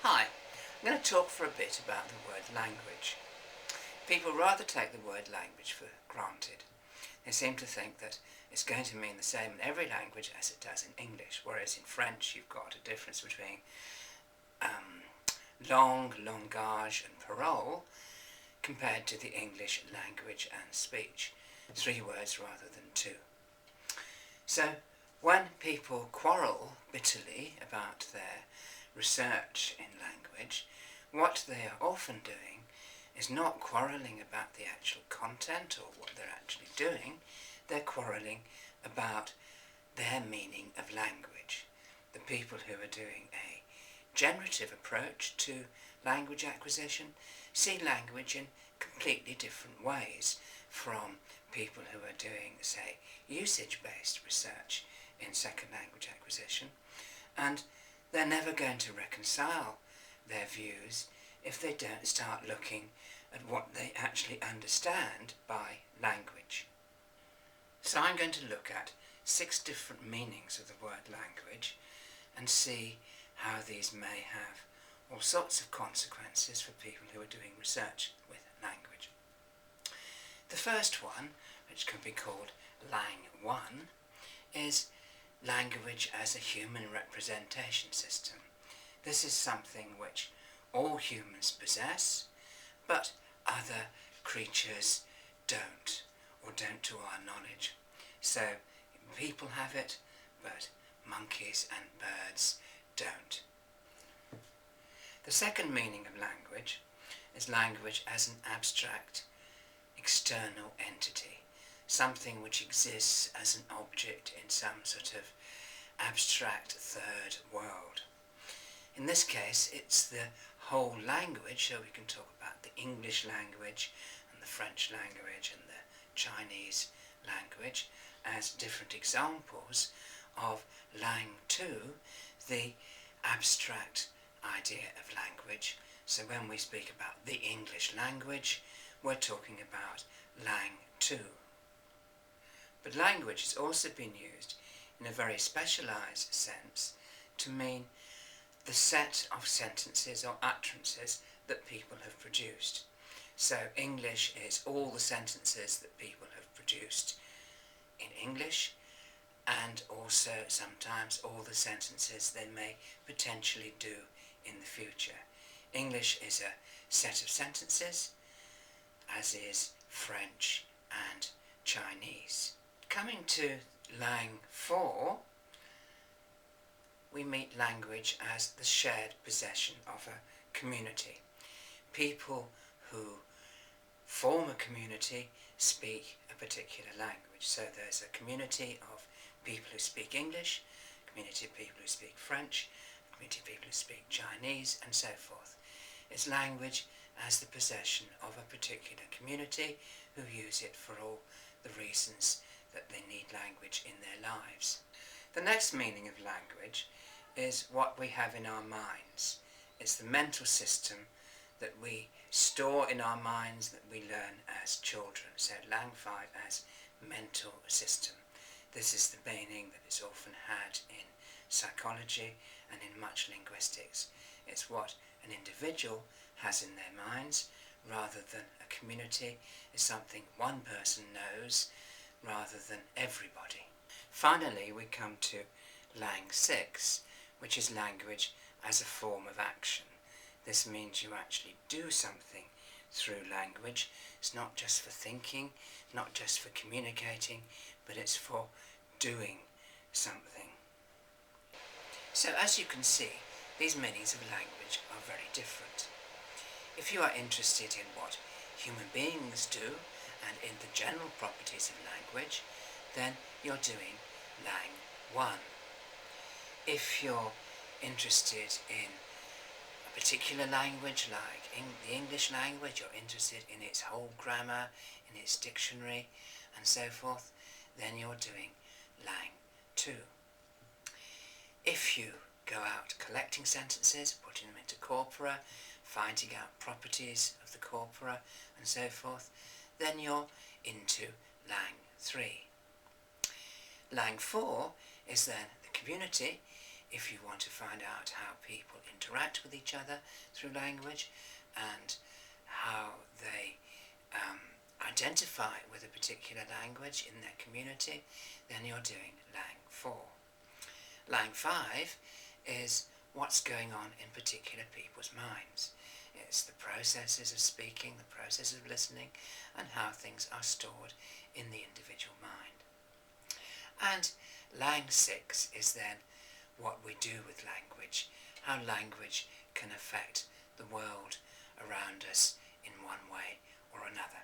Hi, I'm going to talk for a bit about the word language. People rather take the word language for granted. They seem to think that it's going to mean the same in every language as it does in English, whereas in French you've got a difference between langue, langage and parole compared to the English language and speech. 3 words rather than 2. So when people quarrel bitterly about their research in language, what they are often doing is not quarrelling about the actual content or what they're actually doing, they're quarrelling about their meaning of language. The people who are doing a generative approach to language acquisition see language in completely different ways from people who are doing, say, usage-based research in second language acquisition, and they're never going to reconcile their views if they don't start looking at what they actually understand by language. So I'm going to look at 6 different meanings of the word language and see how these may have all sorts of consequences for people who are doing research with language. The first one, which can be called Lang 1, is language as a human representation system. This is something which all humans possess, but other creatures don't, or don't to our knowledge. So people have it, but monkeys and birds don't. The second meaning of language is language as an abstract, external entity, something which exists as an object in some sort of abstract third world. In this case, it's the whole language, so we can talk about the English language and the French language and the Chinese language as different examples of Lang 2, the abstract idea of language. So when we speak about the English language, we're talking about Lang 2. But language has also been used in a very specialised sense to mean the set of sentences or utterances that people have produced. So English is all the sentences that people have produced in English, and also sometimes all the sentences they may potentially do in the future. English is a set of sentences, as is French and Chinese. Coming to Lang 4, we meet language as the shared possession of a community. People who form a community speak a particular language. So there's a community of people who speak English, a community of people who speak French, a community of people who speak Chinese, and so forth. It's language as the possession of a particular community who use it for all the reasons that they need language in their lives. The next meaning of language is what we have in our minds. It's the mental system that we store in our minds that we learn as children. So Lang 5 as mental system. This is the meaning that is often had in psychology and in much linguistics. It's what an individual has in their minds rather than a community. It's something one person knows rather than everybody. Finally, we come to Lang 6, which is language as a form of action. This means you actually do something through language. It's not just for thinking, not just for communicating, but it's for doing something. So as you can see, these meanings of language are very different. If you are interested in what human beings do and in the general properties of language, then you're doing Lang 1. If you're interested in a particular language like the English language, you're interested in its whole grammar, in its dictionary and so forth, then you're doing Lang 2. If you go out collecting sentences, putting them into corpora, finding out properties of the corpora and so forth, then you're into Lang 3. Lang 4 is then the community if you want to find out how people interact with each other through language and how they identify with a particular language in their community, then you're doing Lang 4. Lang 5 is what's going on in particular people's minds. It's the processes of speaking, the process of listening, and how things are stored in the individual mind. And Lang 6 is then what we do with language, how language can affect the world around us in one way or another.